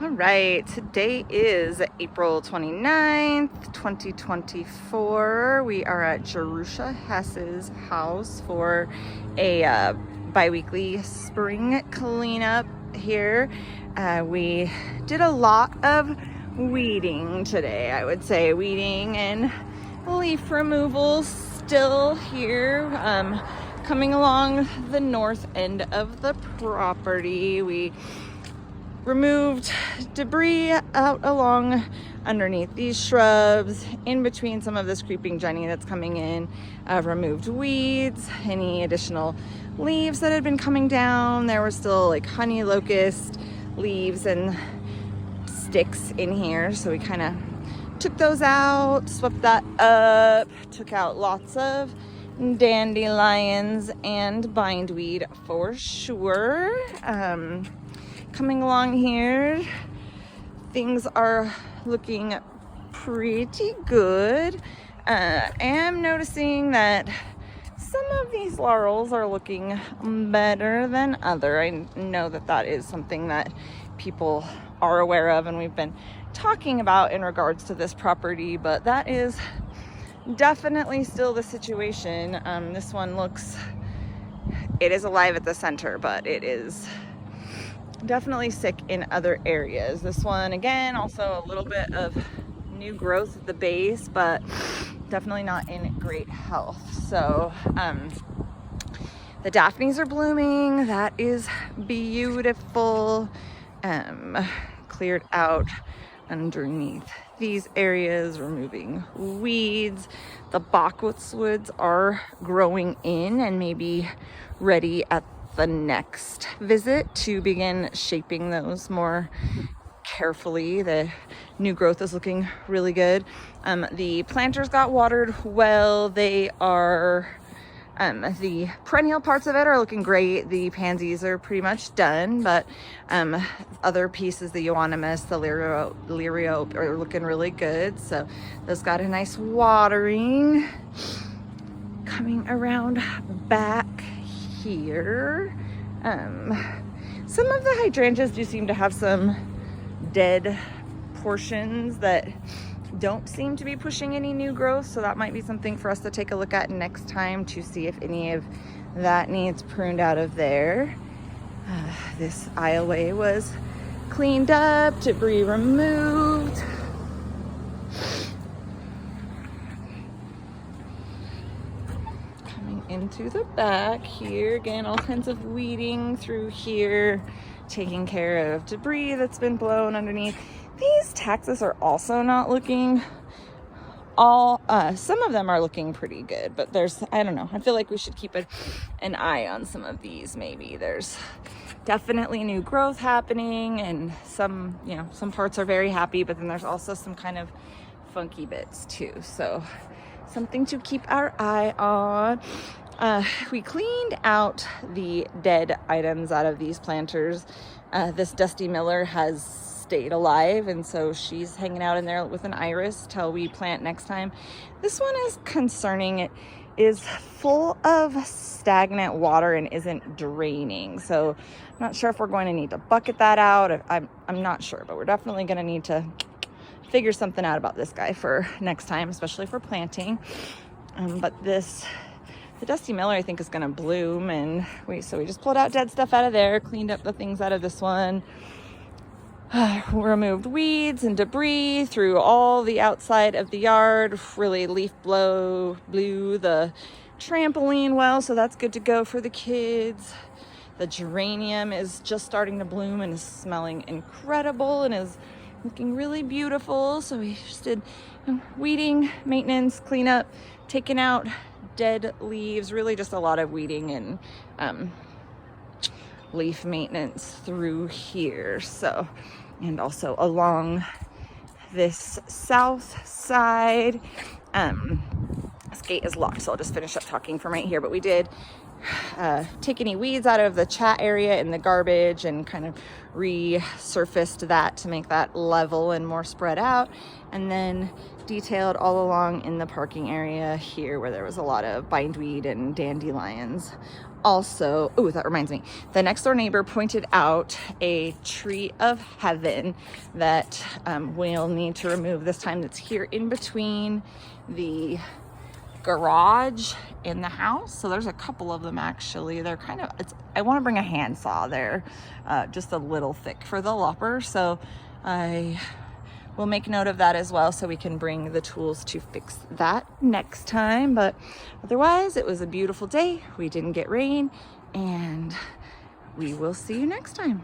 All right, today is April 29th, 2024. We are at Jerusha Hess's house for a bi-weekly spring cleanup here. We did a lot of weeding today, I would say. Weeding and leaf removal still here. Coming along the north end of the property, we removed debris out along underneath these shrubs, in between some of this creeping Jenny that's coming in. Removed weeds, any additional leaves that had been coming down. There were still like honey locust leaves and sticks in here, so we kind of took those out, swept that up, took out lots of dandelions and bindweed for sure. Coming along here, things are looking pretty good. I'm noticing that some of these laurels are looking better than other. I know that that is something that people are aware of and we've been talking about in regards to this property, but that is definitely still the situation. This one it is alive at the center, but it is definitely sick in other areas. This one, again, also a little bit of new growth at the base, but definitely not in great health. So the daphnes are blooming. That is beautiful. Cleared out underneath these areas, removing weeds. The boxwoods are growing in and maybe ready at the next visit to begin shaping those more carefully. The new growth is looking really good. The planters got watered well. They are the perennial parts of it are looking great. The pansies are pretty much done, but other pieces, the euonymus, the lirio are looking really good. So those got a nice watering. Coming around back here, some of the hydrangeas do seem to have some dead portions that don't seem to be pushing any new growth, so that might be something for us to take a look at next time to see if any of that needs pruned out of there. This aisleway was cleaned up, debris removed. Into the back here, again, all kinds of weeding through here, taking care of debris that's been blown underneath. These taxus are also not looking some of them are looking pretty good, but I don't know, I feel like we should keep an eye on some of these. Maybe there's definitely new growth happening, and some parts are very happy, but then there's also some kind of funky bits too, so something to keep our eye on. We cleaned out the dead items out of these planters. This Dusty Miller has stayed alive, and so she's hanging out in there with an iris till we plant next time. This one is concerning. It is full of stagnant water and isn't draining, so I'm not sure if we're going to need to bucket that out. I'm not sure, but we're definitely going to need to figure something out about this guy for next time, especially for planting. But the Dusty Miller, I think, is going to bloom, and so we just pulled out dead stuff out of there, cleaned up the things out of this one, removed weeds and debris through all the outside of the yard, really blew the trampoline well, so that's good to go for the kids. The geranium is just starting to bloom and is smelling incredible and is looking really beautiful. So we just did weeding, maintenance, cleanup, taking out dead leaves, really just a lot of weeding and leaf maintenance through here. So, and also along this south side, this gate is locked, so I'll just finish up talking from right here. But we did take any weeds out of the chat area in the garbage and kind of resurfaced that to make that level and more spread out. And then detailed all along in the parking area here where there was a lot of bindweed and dandelions. Also, oh, that reminds me, the next door neighbor pointed out a tree of heaven that we'll need to remove this time, that's here in between the garage in the house. So there's a couple of them actually. They're kind of, I want to bring a handsaw there, just a little thick for the lopper. So I will make note of that as well, so we can bring the tools to fix that next time. But otherwise, it was a beautiful day. We didn't get rain, and we will see you next time.